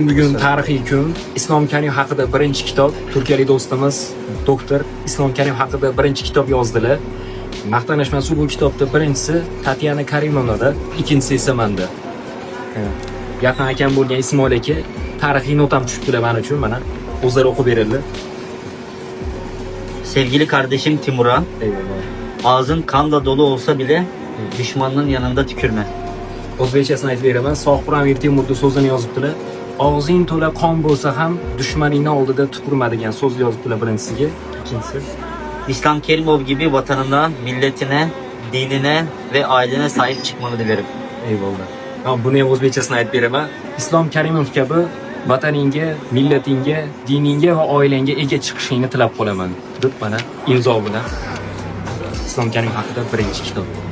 bugun tarixiy kun. Islom Karimov haqida birinchi kitob turkiyalik do'stimiz doktor Islom Karimov haqida birinchi kitob yozdilar. Maqtanishmas bu kitobda birinchisi Tatyana Karimovnada, ikkinchisi esa menda. Yaqin akam bo'lgan Ismoil aka tarixiy notam tushibdilar men uchun, mana o'zlari o'qib berildi. Sevgili kardeşim Timur'a, Eyvallah. ağzın kanla dolu olsa bile düşmanının yanında tükürme. O'zbekchasini aytib beraman. Sohibur Amir Temurning so'zini yozibdilar. Og'zing to'la qon bo'lsa ham dushmaningning oldida tupurma degan so'zni yozibdilar birinchisiga. Ikkinchisi İslam Kerimov gibi vatanına, milletine, dinine ve ailene sahip çıkmanı dilerim. eyvallah. Buni ham o'zbekchasini aytib beraman. Islom Karimov kabi vataningga, millatingga, diningga va oilangga ega chiqishingni tilab qolaman deb mana imzo bilan Islom Karimov haqida birinchi kitob.